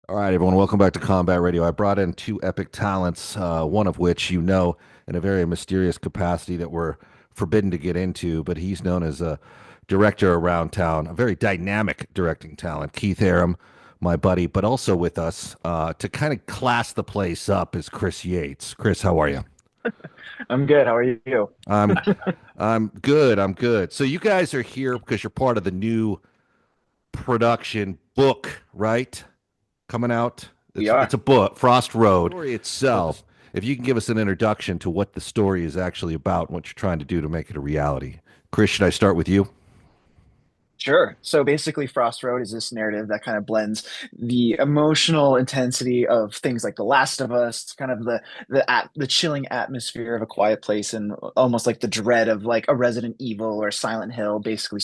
All right, everyone, welcome back to Combat Radio. I brought in two epic talents, one of which you know in a very mysterious capacity that we're forbidden to get into, but he's known as a director around town, a very dynamic directing talent. Keith Arem, my buddy, but also with us to kind of class the place up is Chris Yates. Chris, how are you? I'm good. How are you? I'm I'm good. I'm good. So you guys are here because you're part of the new production book, right? Coming out. We It's are. a book, Frost Road. The story itself, if you can give us an introduction to what the story is actually about and what you're trying to do to make it a reality. Chris, should I start with you? Sure. So basically, Frost Road is this narrative that kind of blends the emotional intensity of things like The Last of Us, kind of the chilling atmosphere of A Quiet Place, and almost like the dread of like a Resident Evil or Silent Hill, basically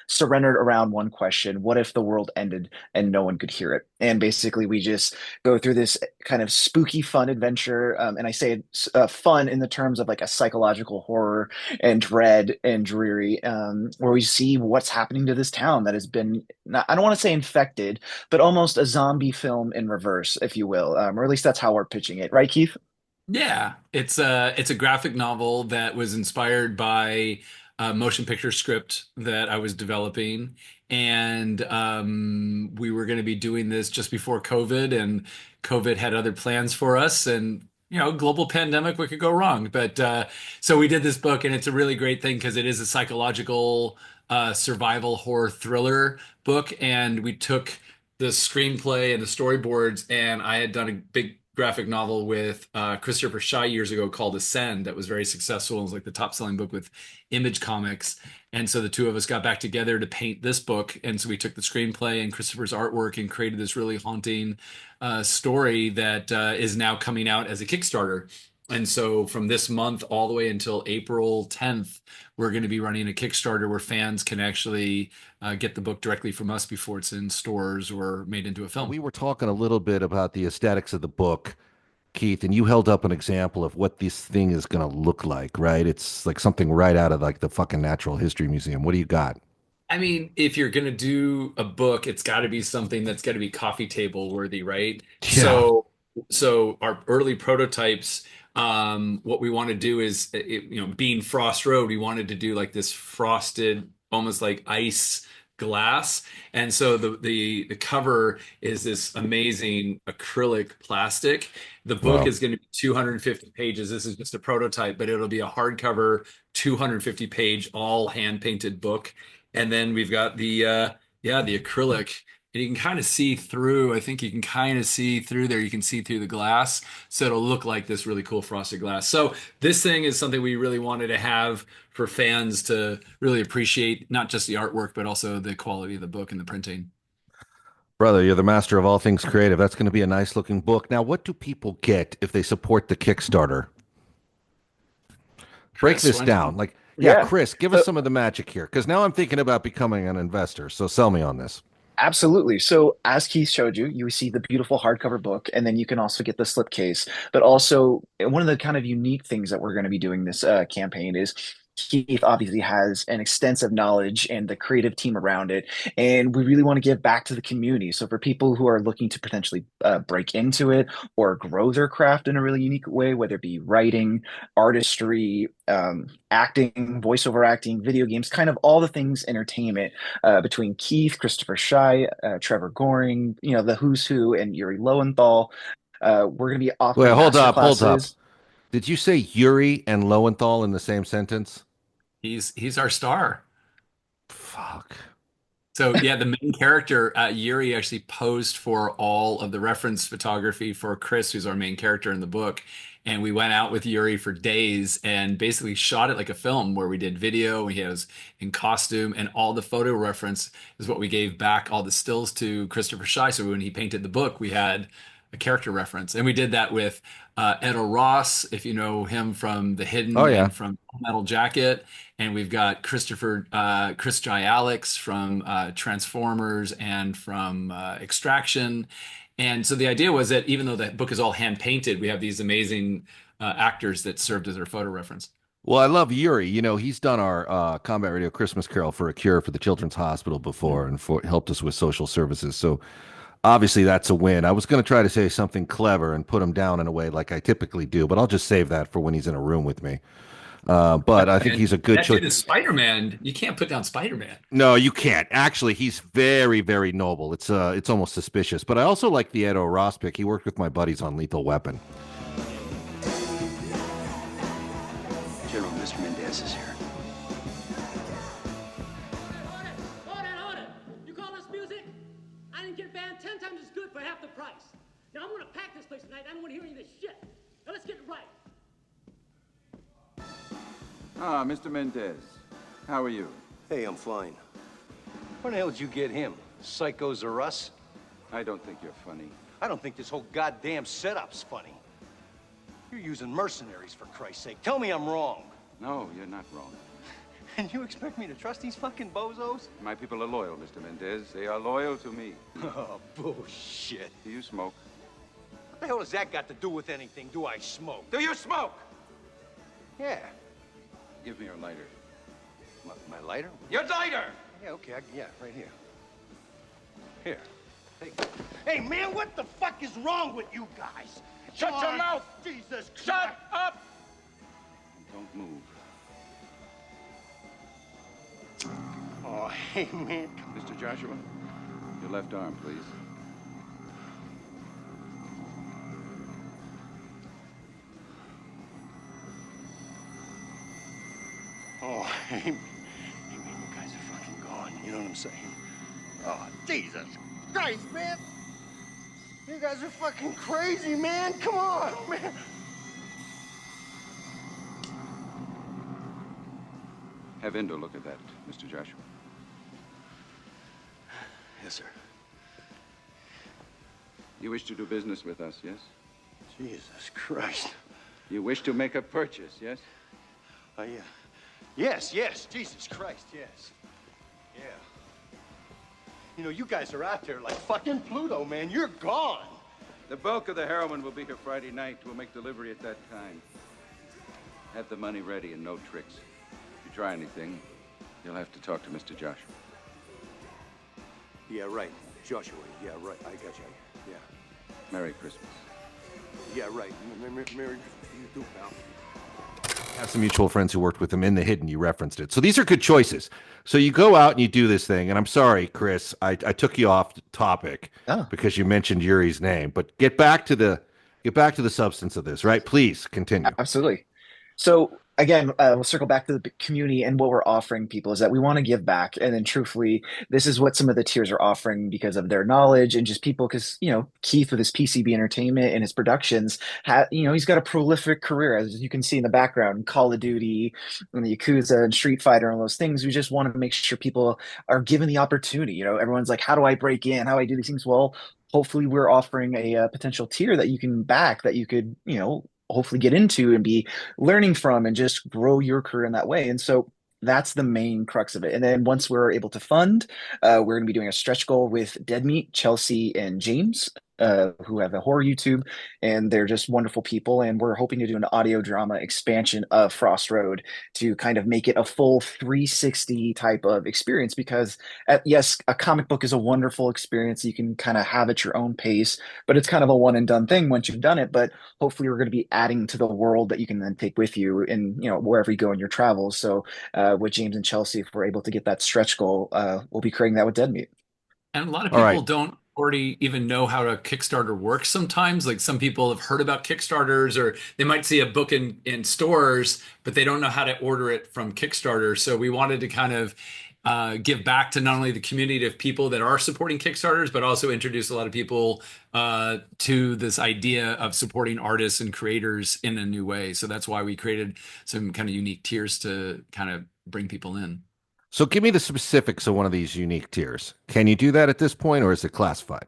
surrendered around one question: what if the world ended and no one could hear it? And basically, we just go through this kind of spooky, fun adventure, and I say it's fun in the terms of like a psychological horror and dread and dreary, where we see what's happening to this town that has been, not, I don't want to say infected, but almost a zombie film in reverse, if you will, or at least that's how we're pitching it, right, Keith? Yeah, it's a graphic novel that was inspired by a motion picture script that I was developing, and we were going to be doing this just before COVID, and COVID had other plans for us, and global pandemic, what could go wrong? But so we did this book, and it's a really great thing because it is a psychological survival horror thriller book, and we took the screenplay and the storyboards, and I had done a big graphic novel with Christopher Shy years ago called Ascend that was very successful. It was like the top selling book with Image Comics. And so the two of us got back together to paint this book. And so we took the screenplay and Christopher's artwork and created this really haunting story that is now coming out as a Kickstarter. And so from this month all the way until April 10th, we're going to be running a Kickstarter where fans can actually get the book directly from us before it's in stores or made into a Now, film. we were talking a little bit about the aesthetics of the book, Keith, and you held up an example of what this thing is going to look like, right? It's like something right out of like the fucking Natural History Museum. What do you got? I mean, if you're gonna do a book, it's got to be something that's got to be coffee table worthy, right? Yeah. So our early prototypes, what we want to do is, being Frost Road, we wanted to do like this frosted, almost like ice glass, and so the cover is this amazing acrylic plastic. The book Wow. is going to be 250 pages. This is just a prototype, but it'll be a hardcover, 250 page, all hand painted book. And then we've got the acrylic, and you can kind of see through. I think you can kind of see through there. You can see through the glass, so it'll look like this really cool frosted glass. So this thing is something we really wanted to have for fans to really appreciate not just the artwork, but also the quality of the book and the printing. Brother, you're the master of all things creative. That's going to be a nice looking book. Now, what do people get if they support the Kickstarter? Break Chris, this why don't you? down. Like, yeah, Yeah. Chris, give us So some of the magic here because now I'm thinking about becoming an investor. So sell me on this. absolutely. So as Keith showed you, you see the beautiful hardcover book, and then you can also get the slipcase. But also, one of the kind of unique things that we're going to be doing this campaign is Keith obviously has an extensive knowledge and the creative team around it, and we really want to give back to the community. So for people who are looking to potentially break into it or grow their craft in a really unique way, whether it be writing, artistry, acting, voiceover acting, video games, kind of all the things entertainment, between Keith, Christopher Shy, Trevor Goring, the who's who, and Yuri Lowenthal. We're going to be Wait, offering hold master up, hold up. classes. Did you say Yuri and Lowenthal in the same sentence? He's our star. Fuck. So yeah, the main character, Yuri, actually posed for all of the reference photography for Chris, who's our main character in the book. And we went out with Yuri for days and basically shot it like a film where we did video, he was in costume, and all the photo reference is what we gave back all the stills to Christopher Shy. So when he painted the book, we had a character reference. And we did that with Edo Ross, if you know him from The Oh Hidden yeah. and from Metal Jacket. And we've got Chris Jai Alex from Transformers and from Extraction. And so the idea was that even though that book is all hand painted, we have these amazing actors that served as our photo reference. Well, I love Yuri. You know, he's done our Combat Radio Christmas Carol for a Cure for the Children's Hospital before and helped us with social services. So Obviously, that's a win. I was going to try to say something clever and put him down in a way like I typically do, but I'll just save that for when he's in a room with me. But I think And he's a good that choice. dude is Spider-Man. You can't put down Spider-Man. No, you can't. Actually, he's very, very noble. It's almost suspicious. But I also like the Edo Ross pick. He worked with my buddies on Lethal Weapon. General, Mr. Mendez is here. Hold it. You call this music? I didn't get banned 10 times as good for half the price. Now I'm gonna pack this place tonight. I don't want to hear any of this shit. Now let's get it right. Ah, Mr. Mendez. How are you? Hey, I'm fine. Where the hell did you get him? Psychos or us? I don't think you're funny. I don't think this whole goddamn setup's funny. You're using mercenaries, for Christ's sake. Tell me I'm wrong. No, you're not wrong. And you expect me to trust these fucking bozos? My people are loyal, Mr. Mendez. They are loyal to me. Oh, bullshit. Do you smoke? What the hell has that got to do with anything? Do I smoke? Do you smoke? Yeah. Give me your lighter. My lighter? Your lighter! Yeah, okay, yeah, right here. Here. Hey, man, what the fuck is wrong with you guys? Shut Come your on. mouth! Jesus Christ! Shut up! Don't move. Oh, hey, man. Mr. Joshua, your left arm, please. Oh, hey, man, you guys are fucking gone. You know what I'm saying? Oh, Jesus Christ, man. You guys are fucking crazy, man. Come on, man. Have Endo look at that, Mr. Joshua. Yes, sir. You wish to do business with us, yes? Jesus Christ. You wish to make a purchase, yes? Oh, yeah. Yes, Jesus Christ, yes. Yeah. You know, you guys are out there like fucking Pluto, man. You're gone. The bulk of the heroin will be here Friday night. We'll make delivery at that time. Have the money ready and no tricks. If you try anything, you'll have to talk to Mr. Joshua. Yeah, right. Joshua, yeah, right. I got you. Yeah. Merry Christmas. Yeah, right. Mary, you too, pal. Have some mutual friends who worked with him in the hidden. You referenced it. So these are good choices. So you go out and you do this thing. And I'm sorry, Chris, I took you off topic because you mentioned Yuri's name. But get back to the substance of this, right? Please continue. Absolutely. So again, we'll circle back to the community, and what we're offering people is that we want to give back. And then truthfully, this is what some of the tiers are offering because of their knowledge and just people, because, Keith with his PCB Entertainment and his productions, he's got a prolific career, as you can see in the background, Call of Duty and the Yakuza and Street Fighter and all those things. We just want to make sure people are given the opportunity. Everyone's like, how do I break in? How do I do these things? Well, hopefully we're offering a potential tier that you can back, that you could, hopefully get into and be learning from and just grow your career in that way. And so that's the main crux of it. And then once we're able to fund, we're going to be doing a stretch goal with Dead Meat, Chelsea, and James, who have a horror YouTube, and they're just wonderful people. And we're hoping to do an audio drama expansion of Frost Road to kind of make it a full 360 type of experience. Because yes, a comic book is a wonderful experience. You can kind of have at your own pace, but it's kind of a one and done thing once you've done it. But hopefully we're going to be adding to the world that you can then take with you in, wherever you go in your travels. So with James and Chelsea, if we're able to get that stretch goal, we'll be creating that with Dead Meat. And a lot of All people right. don't already even know how a Kickstarter works sometimes. Like some people have heard about Kickstarters, or they might see a book in stores, but they don't know how to order it from Kickstarter. So we wanted to kind of give back to not only the community of people that are supporting Kickstarters, but also introduce a lot of people to this idea of supporting artists and creators in a new way. So that's why we created some kind of unique tiers to kind of bring people in. So give me the specifics of one of these unique tiers. Can you do that at this point, or is it classified?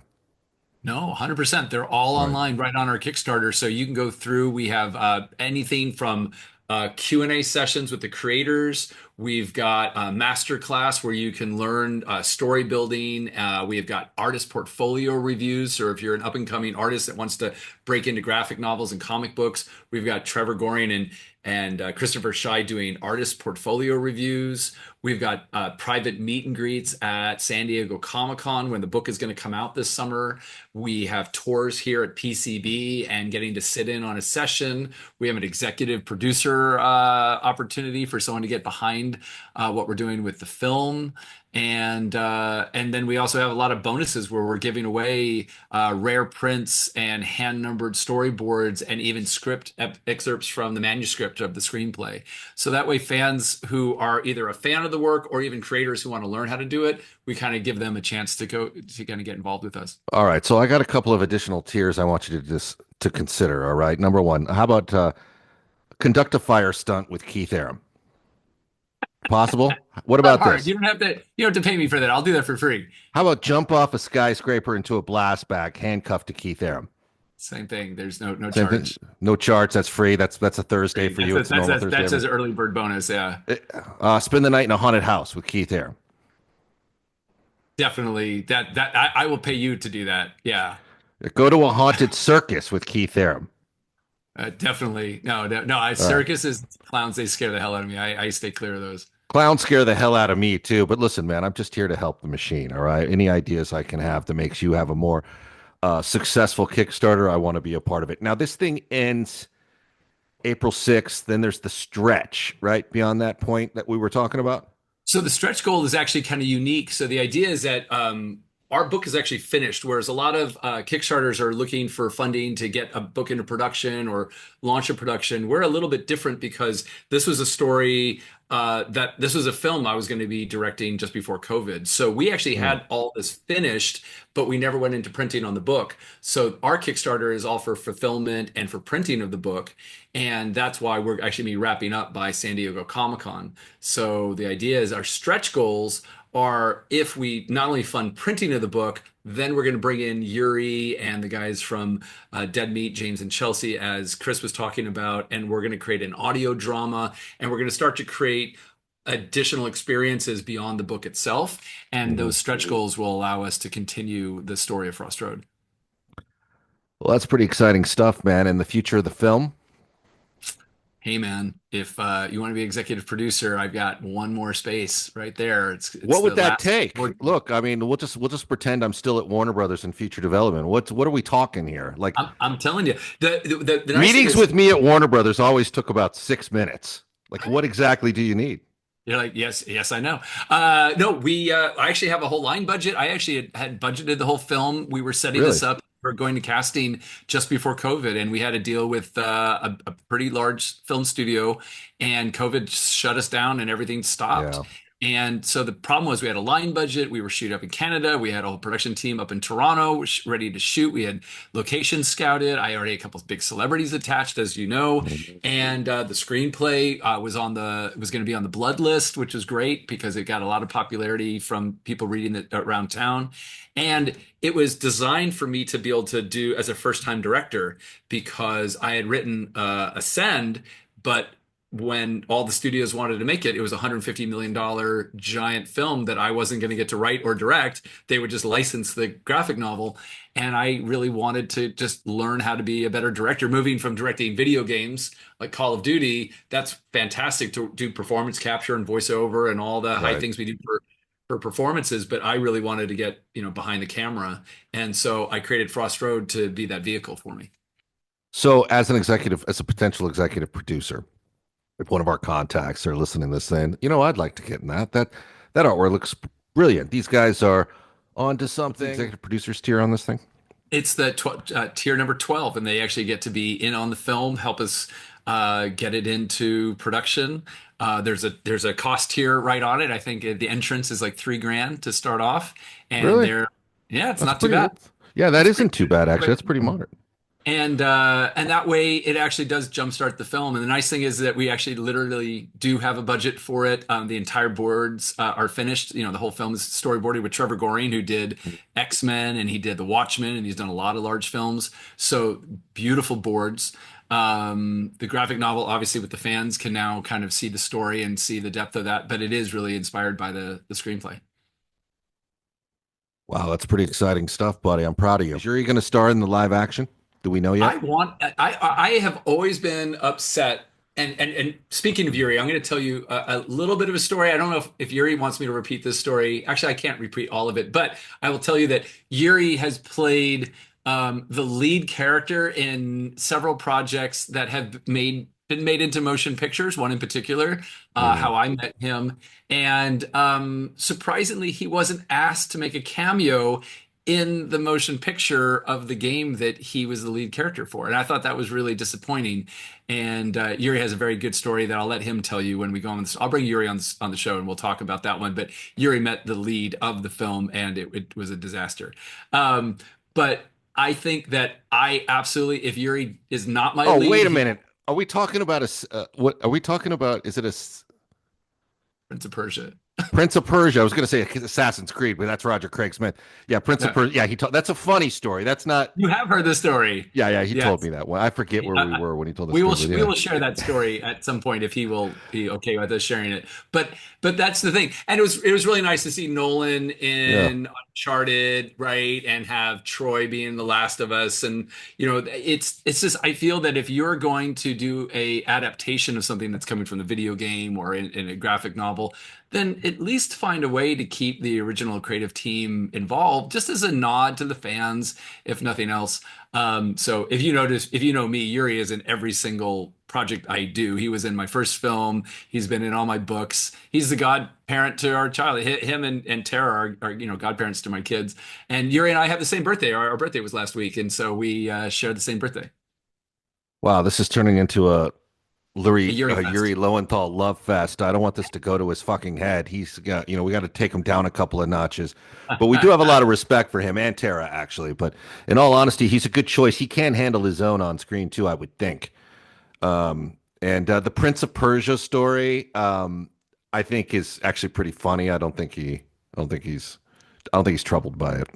No, 100%. They're all online right on our Kickstarter. So you can go through. We have anything from Q&A sessions with the creators. We've got a master class where you can learn story building. We've got artist portfolio reviews. Or if you're an up and coming artist that wants to break into graphic novels and comic books, we've got Trevor Goring and Christopher Schei doing artist portfolio reviews. We've got private meet and greets at San Diego Comic-Con when the book is going to come out this summer. We have tours here at PCB and getting to sit in on a session. We have an executive producer opportunity for someone to get behind what we're doing with the film. And then we also have a lot of bonuses where we're giving away rare prints and hand-numbered storyboards and even script excerpts from the manuscript of the screenplay. So that way fans who are either a fan of the work or even creators who want to learn how to do it, we kind of give them a chance to kind of get involved with us. All right, so I got a couple of additional tiers I want you to consider. All right, number one, how about conduct a fire stunt with Keith Arem? Possible? What about hard. this? You don't have to pay me for that. I'll do that for free. How about jump off a skyscraper into a blast bag, handcuffed to Keith Arem? Same thing. There's no Same charge. thing. No charge. That's free. That's a Thursday for you. It's a normal Thursday. That's his early bird bonus. Yeah. Spend the night in a haunted house with Keith Arem. Definitely. I will pay you to do that. Yeah. Go to a haunted circus with Keith Arem. Definitely. No. Circuses, clowns, they scare the hell out of me. I stay clear of those. Clowns scare the hell out of me too. But listen, man, I'm just here to help the machine. All right. Any ideas I can have that makes you have a more successful Kickstarter, I want to be a part of it. Now, this thing ends April 6th. Then there's the stretch, right? Beyond that point that we were talking about. So the stretch goal is actually kind of unique. So the idea is that our book is actually finished, whereas a lot of Kickstarters are looking for funding to get a book into production or launch a production. We're a little bit different because this was a story this was a film I was going to be directing just before COVID. So we actually had all this finished, but we never went into printing on the book. So our Kickstarter is all for fulfillment and for printing of the book. And that's why we're actually be wrapping up by San Diego Comic-Con. So the idea is our stretch goals are if we not only fund printing of the book, then we're going to bring in Yuri and the guys from Dead Meat, James and Chelsea, as Chris was talking about, and we're going to create an audio drama, and we're going to start to create additional experiences beyond the book itself. And those stretch goals will allow us to continue the story of Frost Road. Well, that's pretty exciting stuff, man. And the future of the film? Hey, man, if you want to be executive producer, I've got one more space right there. It's what would that take? Look, I mean, we'll just pretend I'm still at Warner Brothers in future development. What are we talking here? Like, I'm telling you, the nice meetings with me at Warner Brothers always took about 6 minutes. Like, what exactly do you need? You're like, yes, I know. No, I actually have a whole line budget. I actually had budgeted the whole film. We were setting this up for going to casting just before COVID, and we had to deal with a pretty large film studio, and COVID shut us down and everything stopped. Yeah. And so the problem was we had a line budget. We were shooting up in Canada. We had a whole production team up in Toronto ready to shoot. We had locations scouted. I already had a couple of big celebrities attached, as you know. And the screenplay was going to be on the Blood list, which was great because it got a lot of popularity from people reading it around town. And it was designed for me to be able to do as a first-time director because I had written Ascend, but when all the studios wanted to make it, it was a $150 million giant film that I wasn't going to get to write or direct. They would just license the graphic novel. And I really wanted to just learn how to be a better director, moving from directing video games like Call of Duty. That's fantastic to do performance capture and voiceover and all the high things we do for performances. But I really wanted to get, behind the camera. And so I created Frost Road to be that vehicle for me. So as a potential executive producer, if one of our contacts are listening to this saying, I'd like to get in that artwork looks brilliant. These guys are onto something. Executive producers tier on this thing? It's the tier number 12, and they actually get to be in on the film, help us get it into production. There's a cost tier right on it. I think the entrance is like $3,000 to start off. And really? It's not too bad. Yeah, that isn't too bad, actually. That's pretty moderate. And that way it actually does jumpstart the film. And the nice thing is that we actually literally do have a budget for it. The entire boards are finished. You know, the whole film is storyboarded with Trevor Goring, who did X-Men and he did The Watchmen, and he's done a lot of large films. So beautiful boards. The graphic novel, obviously, with the fans can now kind of see the story and see the depth of that, but it is really inspired by the screenplay. Wow, that's pretty exciting stuff, buddy. I'm proud of you. Is Yuri going to star in the live action? Do we know yet? I have always been upset. And speaking of Yuri, I'm going to tell you a little bit of a story. I don't know if Yuri wants me to repeat this story. Actually, I can't repeat all of it, but I will tell you that Yuri has played the lead character in several projects that have been made into motion pictures. One in particular, How I Met Him, and surprisingly, he wasn't asked to make a cameo in the motion picture of the game that he was the lead character for. And I thought that was really disappointing. And Yuri has a very good story that I'll let him tell you when we go on this. I'll bring Yuri on the show and we'll talk about that one. But Yuri met the lead of the film and it was a disaster. But I think that I absolutely, if Yuri is not my lead. Oh, wait a minute. Are we talking about what are we talking about? Is it Prince of Persia? Prince of Persia. I was going to say Assassin's Creed, but that's Roger Craig Smith. Yeah, Prince of Persia. Yeah, that's a funny story. That's not. You have heard the story. Yeah, he told me that one. I forget where we were when he told us. We will share that story at some point if he will be okay with us sharing it. But that's the thing, and it was really nice to see Nolan in Uncharted, right, and have Troy being The Last of Us, and it's just I feel that if you're going to do a adaptation of something that's coming from the video game or in a graphic novel, then at least find a way to keep the original creative team involved, just as a nod to the fans, if nothing else. So if you know me, Yuri is in every single project I do. He was in my first film. He's been in all my books. He's the godparent to our child. Him and Tara are godparents to my kids. And Yuri and I have the same birthday. Our birthday was last week, and so we share the same birthday. Wow, this is turning into a Yuri Yuri Lowenthal love fest. I don't want this to go to his fucking head. He's got, we got to take him down a couple of notches. But we do have a lot of respect for him and Tara, actually. But in all honesty, he's a good choice. He can handle his own on screen too, I would think. And the Prince of Persia story, I think is actually pretty funny. I don't think he's troubled by it.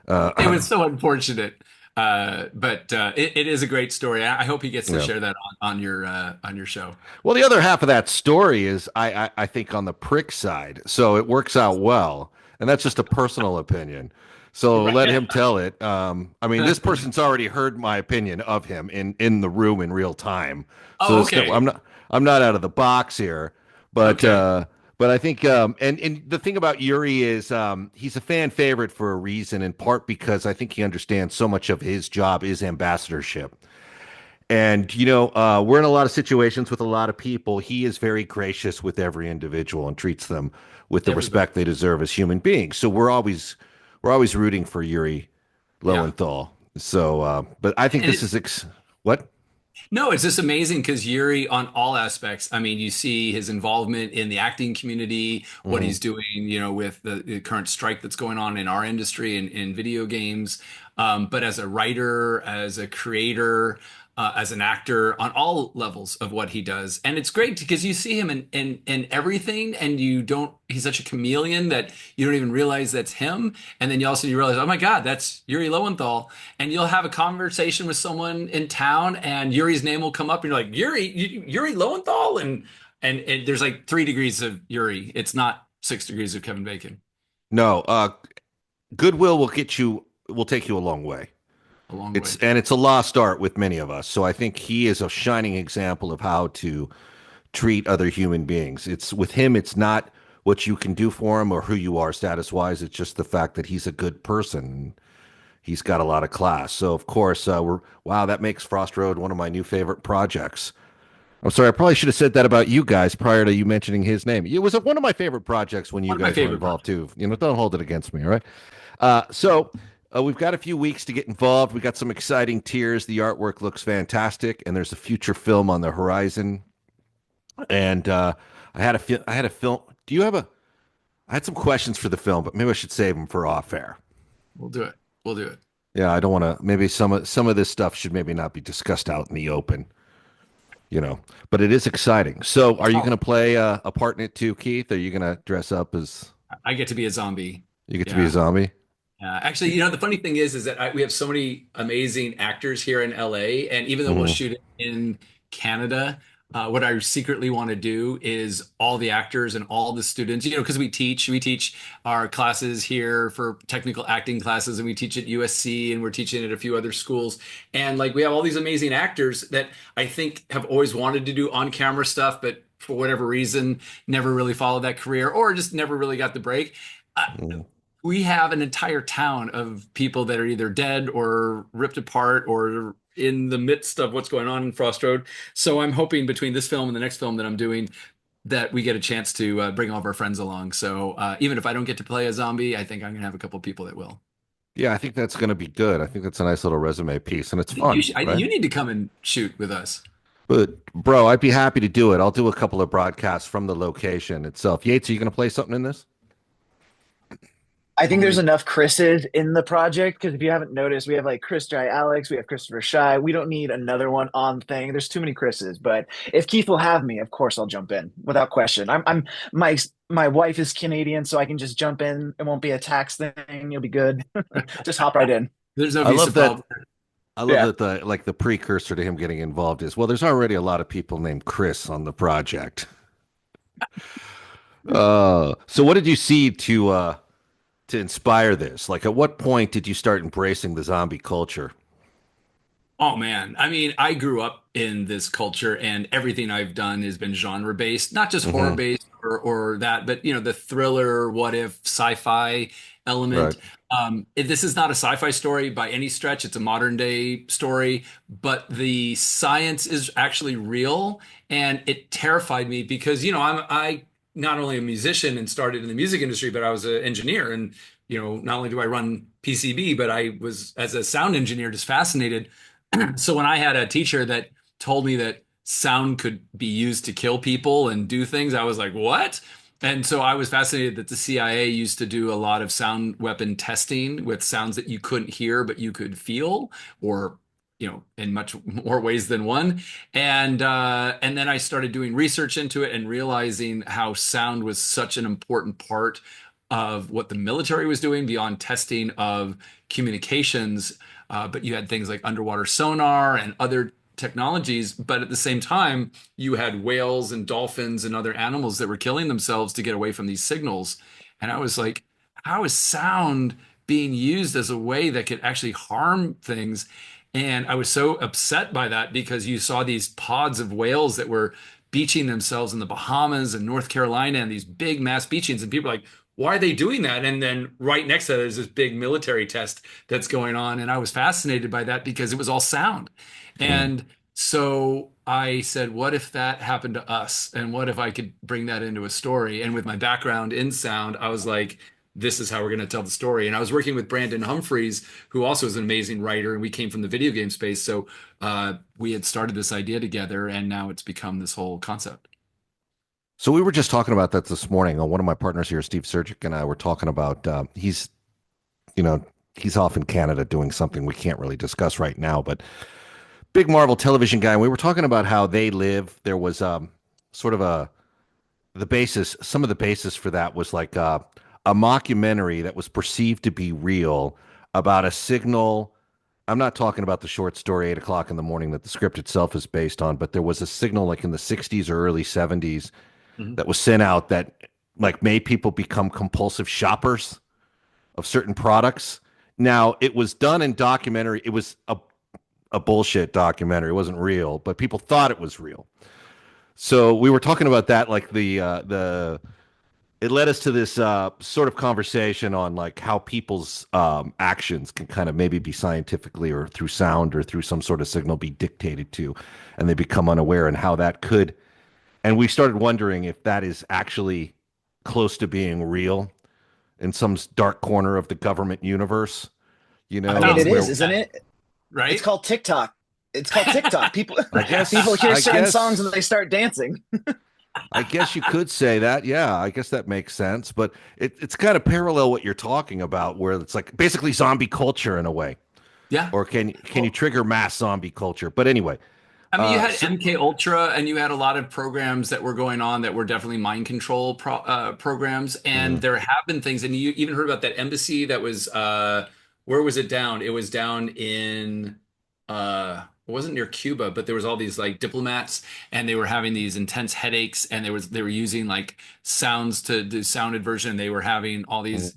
It was so unfortunate. But it is a great story. I hope he gets to share that on your show. Well, the other half of that story is, I think, on the prick side, so it works out well, and that's just a personal opinion. So let him tell it. I mean, this person's already heard my opinion of him in the room in real time. So okay. I'm not out of the box here, but. Okay. But I think, and the thing about Yuri is he's a fan favorite for a reason, in part because I think he understands so much of his job is ambassadorship. And, we're in a lot of situations with a lot of people. He is very gracious with every individual and treats them with the respect they deserve as human beings. So we're always rooting for Yuri Lowenthal. Yeah. So, but I think this is what? No, it's just amazing because Yuri, on all aspects, I mean, you see his involvement in the acting community, what he's doing, with the current strike that's going on in our industry and in video games. But as a writer, as a creator, as an actor, on all levels of what he does. And it's great because you see him in everything, and he's such a chameleon that you don't even realize that's him. And then you realize, oh my God, that's Yuri Lowenthal. And you'll have a conversation with someone in town and Yuri's name will come up and you're like, Yuri Lowenthal? And there's like 3 degrees of Yuri. It's not 6 degrees of Kevin Bacon. No, goodwill will take you a long way. It's a lost art with many of us. So I think he is a shining example of how to treat other human beings. It's with him, it's not what you can do for him or who you are status wise. It's just the fact that he's a good person. He's got a lot of class. So of course, that makes Frost Road one of my new favorite projects. I'm sorry, I probably should have said that about you guys prior to you mentioning his name. It was one of my favorite projects when you guys were involved too. Don't hold it against me, all right? We've got a few weeks to get involved. We got some exciting tiers. The artwork looks fantastic, and there's a future film on the horizon. And I had a film. I had some questions for the film, but maybe I should save them for off air. We'll do it. Yeah, I don't want to. Maybe some of this stuff should maybe not be discussed out in the open, But it is exciting. So, are you going to play a part in it too, Keith? Are you going to dress up as I get to be a zombie. you get to be a Yeah. zombie? Actually, the funny thing is that we have so many amazing actors here in LA, and even though we'll Hmm. shoot it in Canada, what I secretly want to do is all the actors and all the students, because we teach our classes here for technical acting classes, and we teach at USC, and we're teaching at a few other schools, and like we have all these amazing actors that I think have always wanted to do on-camera stuff, but for whatever reason, never really followed that career or just never really got the break. Uh, Hmm. we have an entire town of people that are either dead or ripped apart or in the midst of what's going on in Frost Road. So I'm hoping between this film and the next film that I'm doing that we get a chance to bring all of our friends along. So even if I don't get to play a zombie, I think I'm going to have a couple of people that will. Yeah, I think that's going to be good. I think that's a nice little resume piece, and it's You, fun, should, right? you need to come and shoot with us. But bro, I'd be happy to do it. I'll do a couple of broadcasts from the location itself. Yates, are you going to play something in this? I think there's Only enough Chris's in the project because if you haven't noticed, we have like Chris Jai Alex, we have Christopher Shy. We don't need another one on thing. There's too many Chris's. But if Keith will have me, of course I'll jump in without question. I'm my wife is Canadian, so I can just jump in. It won't be a tax thing. You'll be good. Just hop right in. there's no I visa love that. problem. I love Yeah. that the precursor to him getting involved is, well, there's already a lot of people named Chris on the project. So what did you see to inspire this? Like, at what point did you start embracing the zombie culture? Oh man, I mean, I grew up in this culture, and everything I've done has been genre based, not just horror Hmm. based or that, but the thriller, what if, sci-fi Right. element. This is not a sci-fi story by any stretch; it's a modern day story, but the science is actually real, and it terrified me because I not only a musician and started in the music industry, but I was an engineer, and not only do I run PCB, but I was as a sound engineer just fascinated. So when I had a teacher that told me that sound could be used to kill people and do things, I was like, what? And so I was fascinated that the CIA used to do a lot of sound weapon testing with sounds that you couldn't hear, but you could feel, or in much more ways than one. And then I started doing research into it and realizing how sound was such an important part of what the military was doing beyond testing of communications. But you had things like underwater sonar and other technologies. But at the same time, you had whales and dolphins and other animals that were killing themselves to get away from these signals. And I was like, how is sound being used as a way that could actually harm things? And I was so upset by that because you saw these pods of whales that were beaching themselves in the Bahamas and North Carolina and these big mass beachings. And people are like, why are they doing that? And then right next to that, there's this big military test that's going on. And I was fascinated by that because it was all sound. Mm. And so I said, what if that happened to us? And what if I could bring that into a story? And with my background in sound, I was like, this is how we're going to tell the story. And I was working with Brandon Humphreys, who also is an amazing writer, and we came from the video game space. So we had started this idea together, and now it's become this whole concept. So we were just talking about that this morning. One of my partners here, Steve Surgic, and I were talking about you know, he's off in Canada doing something we can't really discuss right now, but big Marvel television guy. And we were talking about how they live. There was sort of the basis, some of the basis for that was like a mockumentary that was perceived to be real about a signal. I'm not talking about the short story, 8 o'clock in the morning, that the script itself is based on, but there was a signal like in the 60s or early 70s Mhm. that was sent out that like made people become compulsive shoppers of certain products. Now, it was done in documentary. It was a bullshit documentary. It wasn't real, but people thought it was real. So we were talking about that, like the it led us to this sort of conversation on like how people's actions can kind of maybe be scientifically or through sound or through some sort of signal be dictated to, and they become unaware, and how that could. And we started wondering if that is actually close to being real in some dark corner of the government universe, I mean, Sounds it where is, isn't it? It's right? called TikTok. It's called TikTok. People I guess people hear I certain guess songs and they start dancing. I guess you could say that. Yeah, I guess that makes sense. But it's kind of parallel what you're talking about, where it's like basically zombie culture in a way. Yeah. or can you trigger mass zombie culture? But anyway, I mean, you had so, MK Ultra, and you had a lot of programs that were going on that were definitely mind control programs. And mhm. there have been things, and you even heard about that embassy that was where was it down? It was down in it wasn't near Cuba, but there was all these like diplomats, and they were having these intense headaches, and they were using like sounds to do sound inversion. They were having all these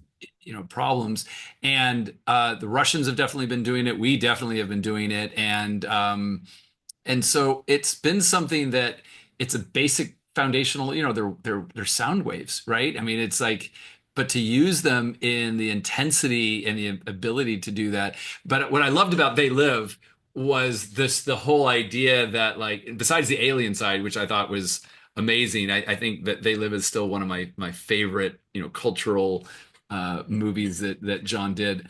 problems, and the Russians have definitely been doing it. We definitely have been doing it, and so it's been something that it's a basic foundational, they're sound waves, right? I mean, it's like, but to use them in the intensity and the ability to do that. But what I loved about They Live was the whole idea that, like, besides the alien side, which I thought was amazing, I think that They Live is still one of my favorite, cultural movies that John did,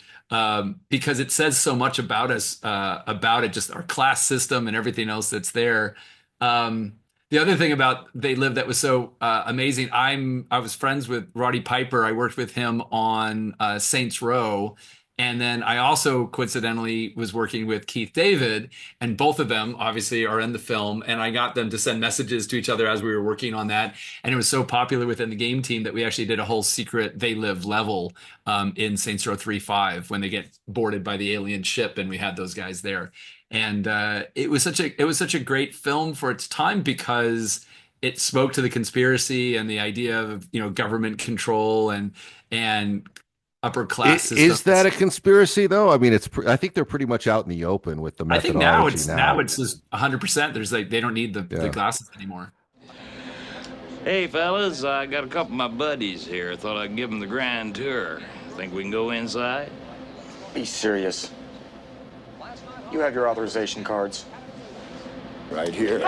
because it says so much about us, about it, just our class system and everything else that's there. The other thing about They Live that was so amazing, I was friends with Roddy Piper. I worked with him on Saints Row. And then I also coincidentally was working with Keith David, and both of them obviously are in the film. And I got them to send messages to each other as we were working on that. And it was so popular within the game team that we actually did a whole secret They Live level in Saints Row 3-5 when they get boarded by the alien ship, and we had those guys there. And it was such a great film for its time, because it spoke to the conspiracy and the idea of government control and upper class systems. Is that a conspiracy though? I mean, I think they're pretty much out in the open with the I think methodology now it's just 100%. There's like, they don't need the glasses anymore. Hey fellas, I got a couple of my buddies here. Thought I'd give them the grand tour. Think we can go inside? Be serious. You have your authorization cards. Right here.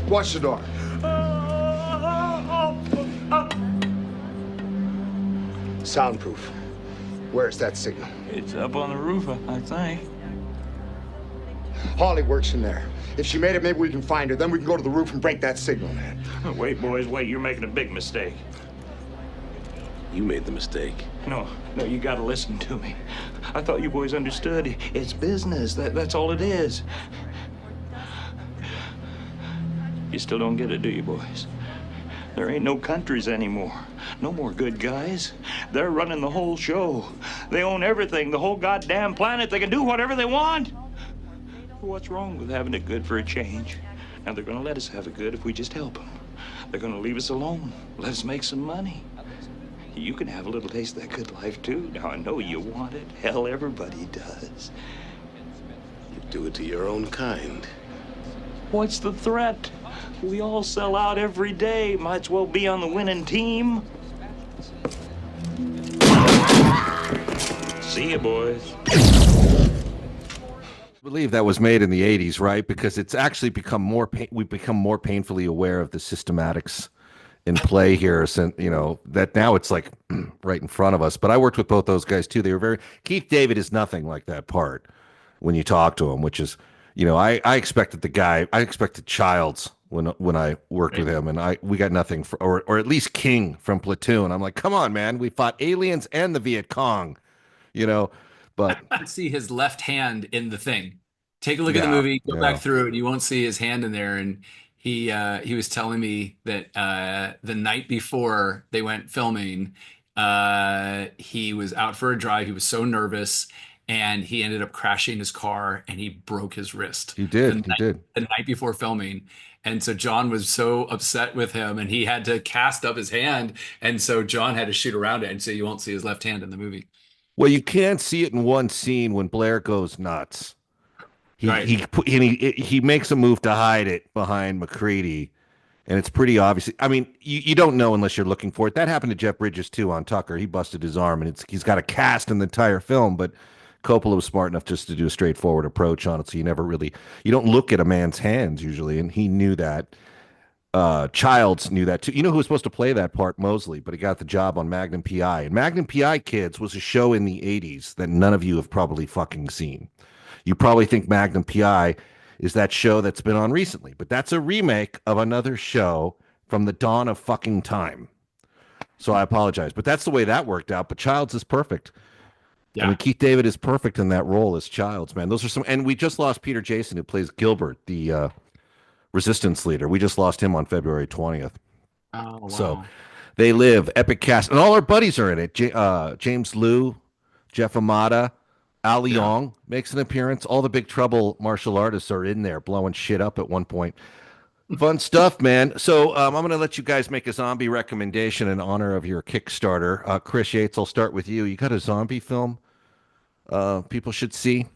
Watch the door. Soundproof. Where's that signal? It's up on the roof, I think. Holly works in there. If she made it, maybe we can find her. Then we can go to the roof and break that signal, man. Wait, boys, wait. You're making a big mistake. You made the mistake. No, you gotta listen to me. I thought you boys understood. It's business. That's all it is. You still don't get it, do you, boys? There ain't no countries anymore. No more good guys. They're running the whole show. They own everything, the whole goddamn planet. They can do whatever they want. What's wrong with having it good for a change? Now, they're gonna let us have it good if we just help them. They're gonna leave us alone, let us make some money. You can have a little taste of that good life, too. Now, I know you want it. Hell, everybody does. You do it to your own kind. What's the threat? We all sell out every day. Might as well be on the winning team. See ya, boys. I believe that was made in the 80s, right? Because it's actually become we've become more painfully aware of the systematics in play here, since that now it's like right in front of us. But I worked with both those guys too. They were Keith David is nothing like that part when you talk to him, which is, I expected Childs when I worked with him, and we got nothing or at least King from Platoon. I'm like, come on, man, we fought aliens and the Viet Cong, but I see his left hand in the thing. Take a look at the movie, go back through it, you won't see his hand in there. And he was telling me that the night before they went filming, he was out for a drive. He was so nervous, and he ended up crashing his car, and he broke his wrist. He did. The night before filming. And so John was so upset with him, and he had to cast up his hand. And so John had to shoot around it, and so you won't see his left hand in the movie. Well, you can't see it in one scene when Blair goes nuts. He makes a move to hide it behind McCready, and it's pretty obvious. I mean, you don't know unless you're looking for it. That happened to Jeff Bridges too on Tucker. He busted his arm, and he's got a cast in the entire film. But Coppola was smart enough just to do a straightforward approach on it, so you don't look at a man's hands usually, and he knew that. Childs knew that too. You know who was supposed to play that part? Mosley, but he got the job on Magnum PI. And Magnum PI, kids, was a show in the 80s that none of you have probably fucking seen. You probably think Magnum PI is that show that's been on recently, but that's a remake of another show from the dawn of fucking time. So I apologize, but that's the way that worked out. But Childs is perfect. I Yeah. mean, Keith David is perfect in that role as Childs, man. Those are some, and we just lost Peter Jason, who plays Gilbert, the resistance leader. We just lost him on February 20th. Oh, So wow. they live, epic cast, and all our buddies are in it. James Liu, Jeff Amata, Ali Yeah. Yong makes an appearance. All the Big Trouble martial artists are in there, blowing shit up at one point. Fun stuff, man. So I'm going to let you guys make a zombie recommendation in honor of your Kickstarter. Chris Yates, I'll start with you. You got a zombie film people should see?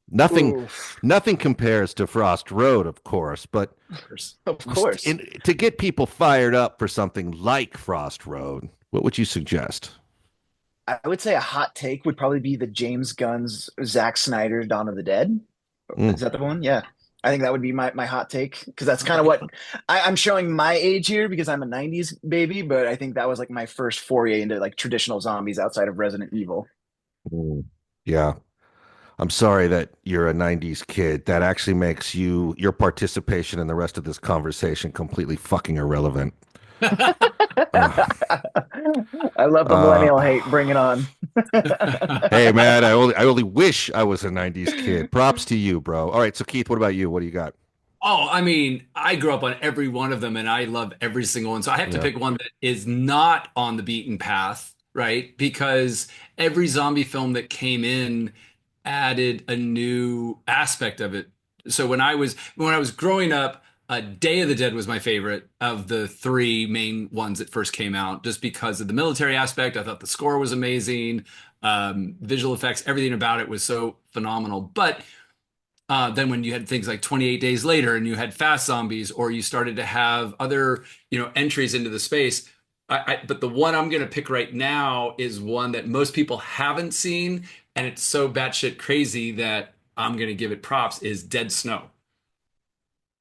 Nothing, Oof. nothing compares to Frost Road, of course, but Of course. to get people fired up for something like Frost Road, what would you suggest? I would say a hot take would probably be the James Gunn's Zack Snyder Dawn of the Dead. Mm. Is that the one? Yeah. I think that would be my hot take because that's kind of what I'm showing my age here because I'm a 90s baby, but I think that was like my first foray into like traditional zombies outside of Resident Evil. Mm. Yeah. I'm sorry that you're a 90s kid. That actually makes your participation in the rest of this conversation completely fucking irrelevant. Uh, I love the uh, millennial hate. Bring it on. hey man, I only wish I was a 90s kid. Props to you, bro. All right, so Keith, what about you? What do you got? Oh, I mean, I grew up on every one of them and I love every single one. So I have to Yeah. pick one that is not on the beaten path, right? Because every zombie film that came in added a new aspect of it. So when I was growing up, Day of the Dead was my favorite of the three main ones that first came out, just because of the military aspect. I thought the score was amazing, visual effects, everything about it was so phenomenal. But then when you had things like 28 Days Later and you had Fast Zombies, or you started to have other, entries into the space. But the one I'm going to pick right now is one that most people haven't seen, and it's so batshit crazy that I'm going to give it props, is Dead Snow.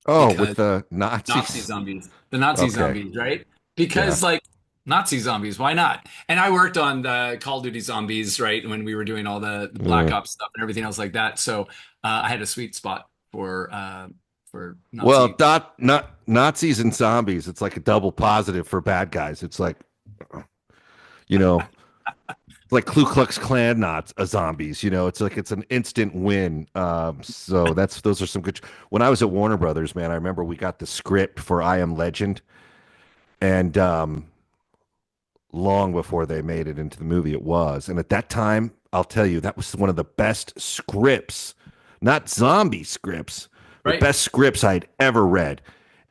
Oh, with Because the Nazi Nazis. zombies, the Nazi Okay. zombies, right? Yeah. Because like Nazi zombies, why not? And I worked on the Call of Duty zombies, right, when we were doing all the Black Mm. Ops stuff and everything else like that. So I had a sweet spot for Well, Nazi. not Nazis and zombies. It's like a double positive for bad guys. It's like, you know, like Ku Klux Klan not zombies. It's like it's an instant win. So those are some good. When I was at Warner Brothers, man, I remember we got the script for I Am Legend, and long before they made it into the movie, it was. And at that time, I'll tell you, that was one of the best scripts, not zombie scripts, the Right, best scripts I'd ever read.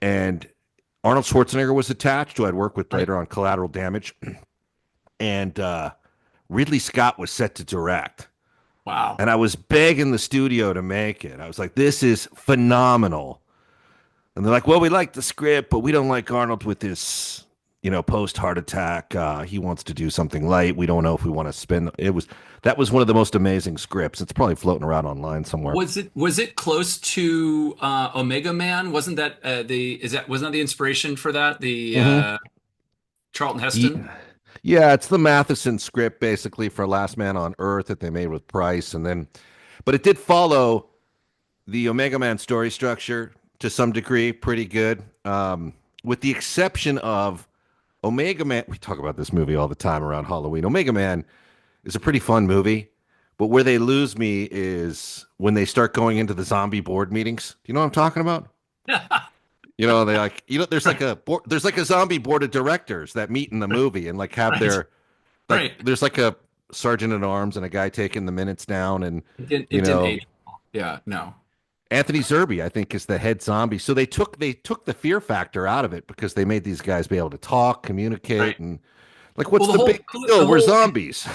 And Arnold Schwarzenegger was attached, who I'd worked with right. later on Collateral Damage, and Ridley Scott was set to direct. Wow. And I was begging the studio to make it. I was like, this is phenomenal. And they're like, well, we like the script, but we don't like Arnold with this, post heart attack. He wants to do something light. We don't know if we want to spend that was one of the most amazing scripts. It's probably floating around online somewhere. Was it close to Omega Man? Wasn't that wasn't that the inspiration for that? The Hmm. Charlton Heston? Yeah, it's the Matheson script basically for Last Man on Earth that they made with Price, but it did follow the Omega Man story structure to some degree, pretty good. With the exception of Omega Man, we talk about this movie all the time around Halloween. Omega Man is a pretty fun movie, but where they lose me is when they start going into the zombie board meetings. Do you know what I'm talking about? They like, there's like a zombie board of directors that meet in the movie and like have Right, their right. there's like a sergeant at arms and a guy taking the minutes down, and It didn't age well. Yeah, no. Anthony Zerbe, I think, is the head zombie. So they took the fear factor out of it because they made these guys be able to talk, communicate, Right. and like, what's Well, the big deal? the We're whole zombies.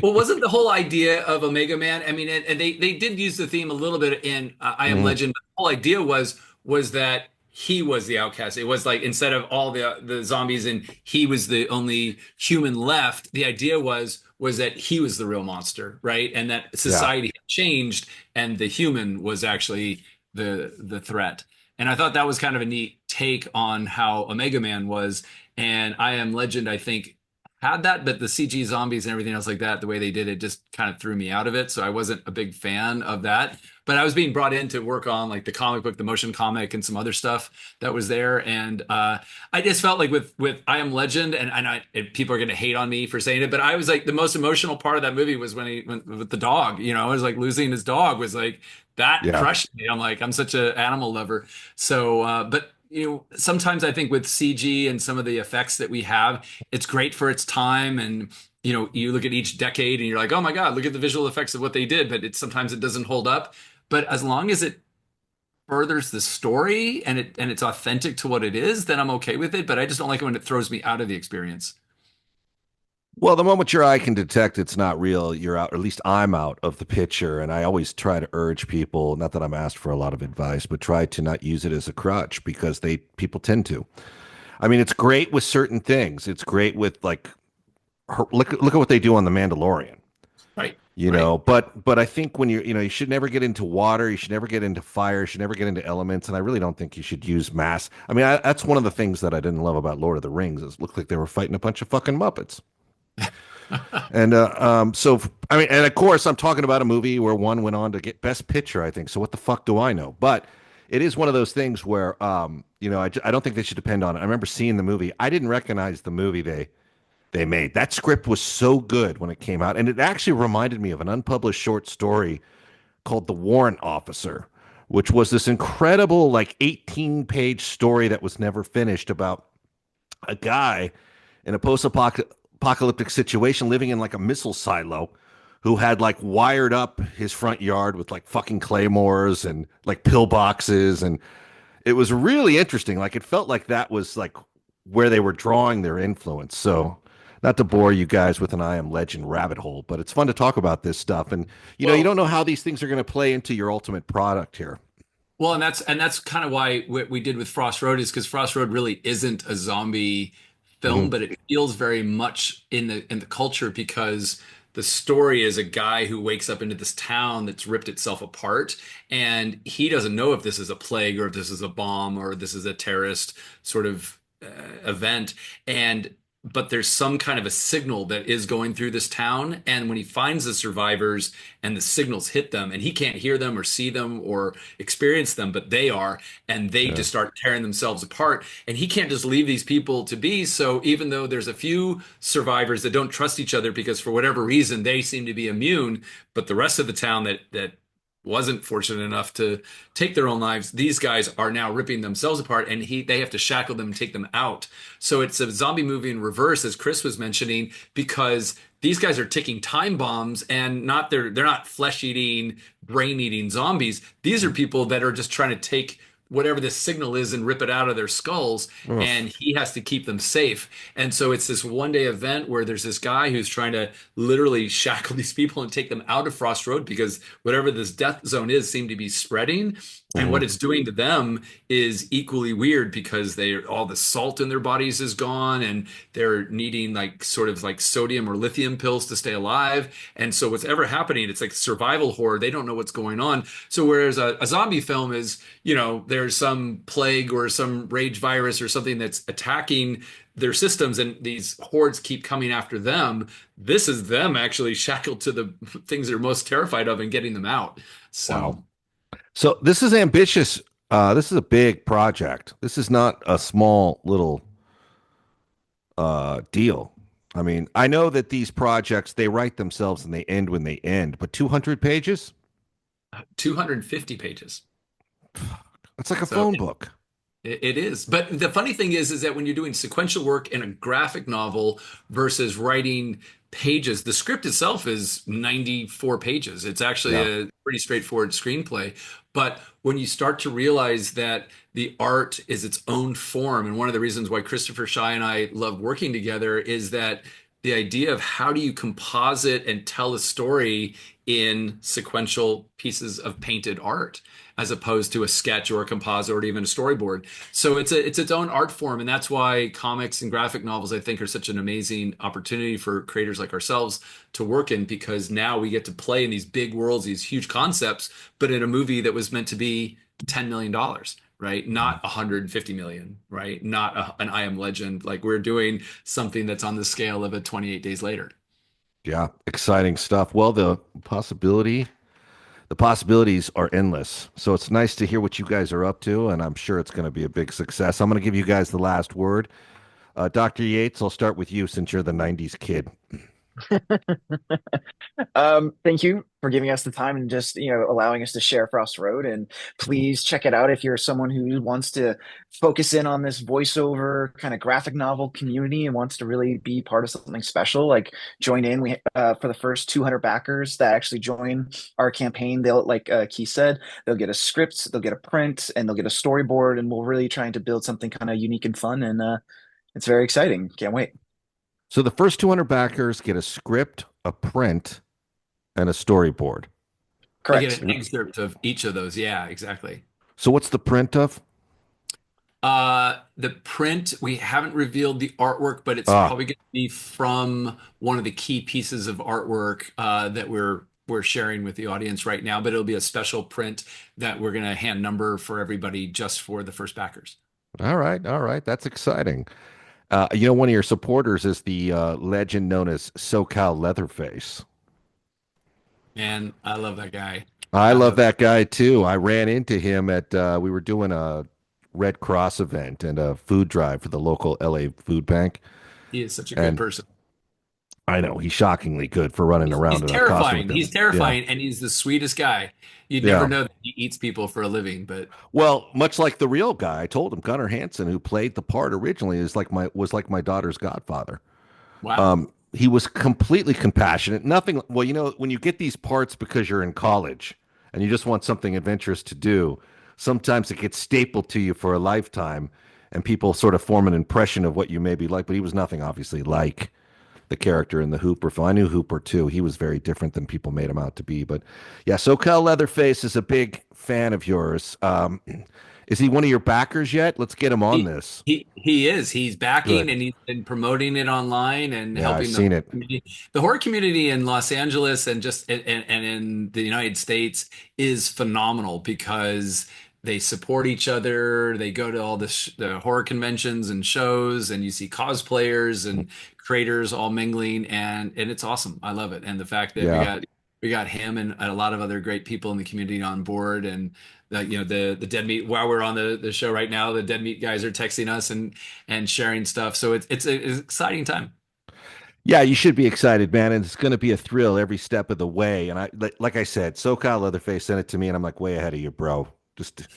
well, wasn't the whole idea of Omega Man? I mean, and they did use the theme a little bit in I Am Mhm. Legend, but the whole idea was that he was the outcast. It was like instead of all the zombies and he was the only human left, the idea was that he was the real monster, right? And that Yeah. society had changed and the human was actually the threat. And I thought that was kind of a neat take on how Omega Man was. And I Am Legend, I think, had that, but the CG zombies and everything else like that, the way they did it just kind of threw me out of it. So I wasn't a big fan of that. But I was being brought in to work on like the comic book, the motion comic, and some other stuff that was there. And I just felt like with I Am Legend, and people are going to hate on me for saying it, but I was like the most emotional part of that movie was when he went with the dog. You know, it was like losing his dog was like that Yeah. crushed me. I'm like I'm such an animal lover. So, but you know, sometimes I think with CG and some of the effects that we have, it's great for its time. And, you know, you look at each decade and you're like, oh my God, look at the visual effects of what they did. But sometimes it doesn't hold up. But as long as it furthers the story and it's authentic to what it is, then I'm okay with it. But I just don't like it when it throws me out of the experience. Well, the moment your eye can detect it's not real, you're out, or at least I'm out of the picture. And I always try to urge people, not that I'm asked for a lot of advice, but try to not use it as a crutch because people tend to. I mean, it's great with certain things. It's great with like, look at what they do on The Mandalorian. Right. You Right. know, but I think when you should never get into water, you should never get into fire, you should never get into elements, and I really don't think you should use mass. I mean, that's one of the things that I didn't love about Lord of the Rings is it looked like they were fighting a bunch of fucking Muppets. And so I mean, and of course, I'm talking about a movie where one went on to get Best Picture, I think. So what the fuck do I know? But it is one of those things where, I don't think they should depend on it. I remember seeing the movie. I didn't recognize the movie they made. That script was so good when it came out, and it actually reminded me of an unpublished short story called The Warrant Officer, which was this incredible, like 18-page story that was never finished about a guy in a post-apocalyptic situation living in like a missile silo who had like wired up his front yard with like fucking claymores and like pillboxes, and it was really interesting. Like it felt like that was like where they were drawing their influence. So not to bore you guys with an I Am Legend rabbit hole, but it's fun to talk about this stuff. And you don't know how these things are going to play into your ultimate product here. Well, and that's kind of why what we did with Frost Road is because Frost Road really isn't a zombie film, but it feels very much in the culture because the story is a guy who wakes up into this town that's ripped itself apart, and he doesn't know if this is a plague or if this is a bomb or this is a terrorist sort of event, and but there's some kind of a signal that is going through this town. And when he finds the survivors and the signals hit them, and he can't hear them or see them or experience them, but they are, and they just start tearing themselves apart. And he can't just leave these people to be. So even though there's a few survivors that don't trust each other because for whatever reason they seem to be immune, but the rest of the town that wasn't fortunate enough to take their own lives, these guys are now ripping themselves apart, and they have to shackle them and take them out. So it's a zombie movie in reverse, as Chris was mentioning, because these guys are ticking time bombs, and they're not flesh-eating, brain-eating zombies. These are people that are just trying to take whatever this signal is and rip it out of their skulls, and he has to keep them safe. And so it's this one-day event where there's this guy who's trying to literally shackle these people and take them out of Frost Road because whatever this death zone is seemed to be spreading. And what it's doing to them is equally weird because all the salt in their bodies is gone, and they're needing like sort of like sodium or lithium pills to stay alive. And so what's ever happening, it's like survival horror. They don't know what's going on. So whereas a zombie film is, there's some plague or some rage virus or something that's attacking their systems and these hordes keep coming after them. This is them actually shackled to the things they're most terrified of and getting them out. So. Wow. So this is ambitious. This is a big project. This is not a small little deal. I mean, I know that these projects, they write themselves and they end when they end, but 200 pages? 250 pages. That's like a phone book. It is. But the funny thing is that when you're doing sequential work in a graphic novel versus writing pages, the script itself is 94 pages. It's actually a pretty straightforward screenplay. But when you start to realize that the art is its own form, and one of the reasons why Christopher Schei and I love working together is that the idea of how do you composite and tell a story in sequential pieces of painted art as opposed to a sketch or a composite or even a storyboard. So it's its own art form, and that's why comics and graphic novels, I think, are such an amazing opportunity for creators like ourselves to work in, because now we get to play in these big worlds, these huge concepts, but in a movie that was meant to be $10 million. right? Not 150 million, right? Not an I Am Legend. Like we're doing something that's on the scale of a 28 Days Later. Yeah, exciting stuff. Well, the possibilities are endless. So it's nice to hear what you guys are up to, and I'm sure it's going to be a big success. I'm going to give you guys the last word. Dr. Yates, I'll start with you since you're the 90s kid. Thank you for giving us the time and just, allowing us to share Frost Road. And please check it out if you're someone who wants to focus in on this voiceover kind of graphic novel community and wants to really be part of something special. Like join in. We for the first 200 backers that actually join our campaign, they'll, like Keith said, they'll get a script, they'll get a print, and they'll get a storyboard. And we're really trying to build something kind of unique and fun. And it's very exciting. Can't wait. So the first 200 backers get a script, a print, and a storyboard. They Correct. get an excerpt of each of those. Yeah, exactly. So what's the print of? The print, we haven't revealed the artwork, but it's probably going to be from one of the key pieces of artwork that we're sharing with the audience right now. But it'll be a special print that we're going to hand number for everybody just for the first backers. All right, that's exciting. One of your supporters is the legend known as SoCal Leatherface. And I love that guy. I love that guy too. I ran into him at we were doing a Red Cross event and a food drive for the local LA food bank. He is such a good person. I know he's shockingly good for running around. He's terrifying. He's terrifying, and he's the sweetest guy. You'd never know that he eats people for a living, but much like the real guy, I told him Gunnar Hansen, who played the part originally, was like my daughter's godfather. Wow. He was completely compassionate. Nothing. Well, when you get these parts because you're in college and you just want something adventurous to do, sometimes it gets stapled to you for a lifetime, and people sort of form an impression of what you may be like. But he was nothing, obviously, like the character in the Hooper film. I knew Hooper too. He was very different than people made him out to be. But yeah, SoCal Leatherface is a big fan of yours. Is he one of your backers yet? Let's get him on this. He is. He's backing and he's been promoting it online and helping the horror community in Los Angeles and in the United States is phenomenal because they support each other. They go to all the horror conventions and shows, and you see cosplayers and creators all mingling, and it's awesome. I love it. And the fact that we got him and a lot of other great people in the community on board, and the Dead Meat, while we're on the show right now, the Dead Meat guys are texting us and sharing stuff. So it's an exciting time. Yeah, you should be excited, man. And it's going to be a thrill every step of the way. And like I said, SoCal Leatherface sent it to me, and I'm like, way ahead of you, bro. Just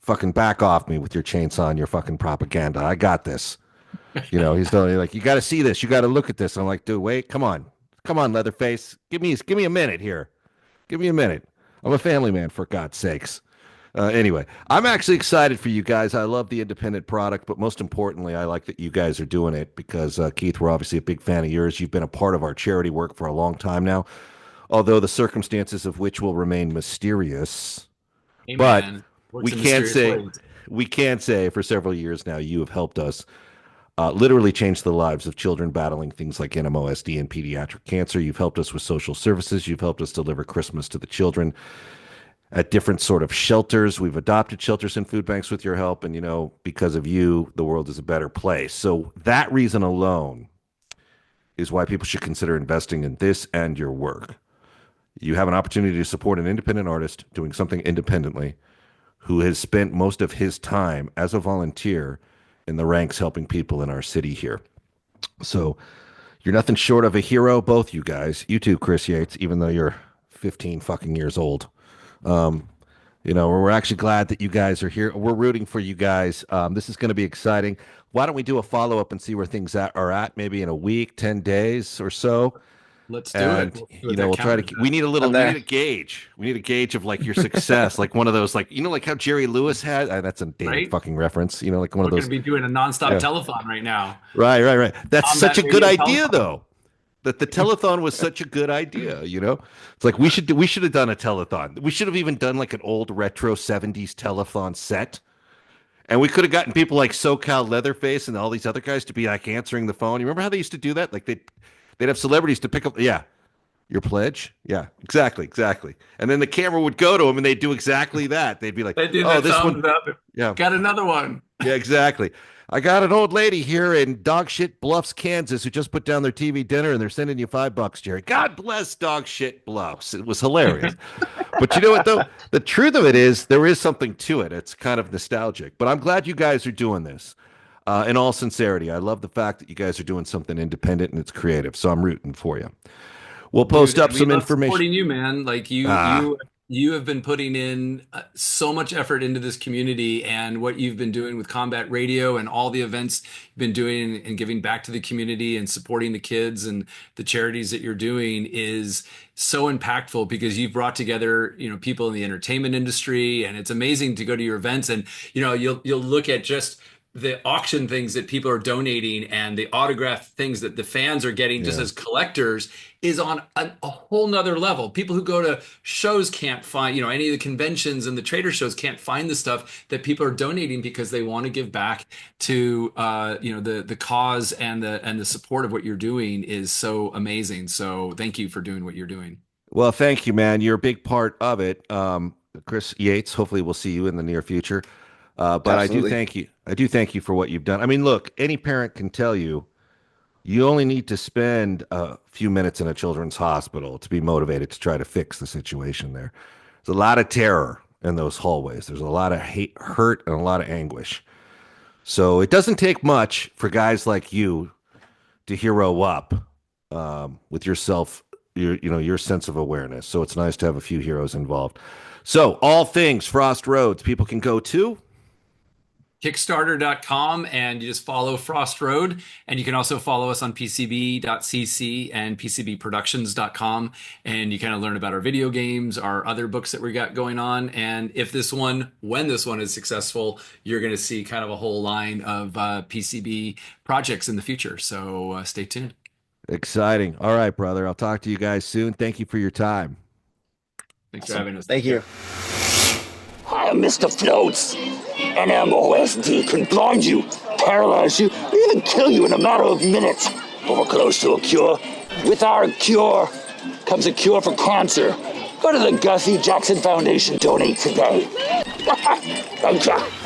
fucking back off me with your chainsaw and your fucking propaganda. I got this. He's telling me, like, you got to see this. You got to look at this. I'm like, dude, wait, come on, Leatherface. Give me a minute here. Give me a minute. I'm a family man, for God's sakes. Anyway, I'm actually excited for you guys. I love the independent product, but most importantly, I like that you guys are doing it because, Keith, we're obviously a big fan of yours. You've been a part of our charity work for a long time now, although the circumstances of which will remain mysterious. Amen. But we can say for several years now you have helped us literally change the lives of children battling things like NMOSD and pediatric cancer. You've helped us with social services. You've helped us deliver Christmas to the children at different sort of shelters. We've adopted shelters and food banks with your help. And, because of you, the world is a better place. So that reason alone is why people should consider investing in this and your work. You have an opportunity to support an independent artist doing something independently who has spent most of his time as a volunteer in the ranks helping people in our city here. So you're nothing short of a hero, both you guys. You too, Chris Yates, even though you're 15 fucking years old. We're actually glad that you guys are here. We're rooting for you guys. This is going to be exciting. Why don't we do a follow-up and see where things are at maybe in a week, 10 days or so? Let's do it. We'll try to. We need a gauge. We need a gauge of like your success, like one of those, like like how Jerry Lewis had. That's a dated fucking reference. Like one of those. We're going to be doing a nonstop telethon right now. Right. That's such a good idea, though. That the telethon was such a good idea. It's like we should have done a telethon. We should have even done like an old retro 70s telethon set. And we could have gotten people like SoCal Leatherface and all these other guys to be like answering the phone. You remember how they used to do that? Like they'd have celebrities to pick up. Yeah. Your pledge? Yeah, exactly. And then the camera would go to him, and they'd do exactly that. They'd be like, They do "Oh, that this thumbs one, up. yeah, Got another one. yeah, exactly." I got an old lady here in Dog Shit Bluffs, Kansas, who just put down their TV dinner, and they're sending you $5, Jerry. God bless Dog Shit Bluffs. It was hilarious. But you know what, though? The truth of it is, there is something to it. It's kind of nostalgic. But I'm glad you guys are doing this. In all sincerity, I love the fact that you guys are doing something independent and it's creative. So I'm rooting for you. We'll post up some information. Supporting you, man. Like you have been putting in so much effort into this community, and what you've been doing with Combat Radio and all the events you've been doing and giving back to the community and supporting the kids and the charities that you're doing is so impactful, because you've brought together, people in the entertainment industry, and it's amazing to go to your events and, you'll look at just the auction things that people are donating and the autograph things that the fans are getting just as collectors is on a whole nother level. People who go to shows can't find, any of the conventions and the trader shows can't find the stuff that people are donating because they want to give back to, the cause, and the support of what you're doing is so amazing. So thank you for doing what you're doing. Well, thank you, man. You're a big part of it. Chris Yates, hopefully we'll see you in the near future. But absolutely. I do thank you for what you've done. I mean, look, any parent can tell you, you only need to spend a few minutes in a children's hospital to be motivated to try to fix the situation there. There's a lot of terror in those hallways. There's a lot of hate, hurt, and a lot of anguish. So it doesn't take much for guys like you to hero up with yourself, your sense of awareness. So it's nice to have a few heroes involved. So all things Frost Roads, people can go to Kickstarter.com, and you just follow Frost Road. And you can also follow us on PCB.cc and PCBproductions.com. And you kind of learn about our video games, our other books that we got going on. And when this one is successful, you're going to see kind of a whole line of PCB projects in the future. So stay tuned. Exciting. All right, brother. I'll talk to you guys soon. Thank you for your time. Thanks for having us. Thank you. I am Mr. Floats. NMOSD can blind you, paralyze you, or even kill you in a matter of minutes. But we're close to a cure. With our cure comes a cure for cancer. Go to the Gussie Jackson Foundation. Donate today. Thank you.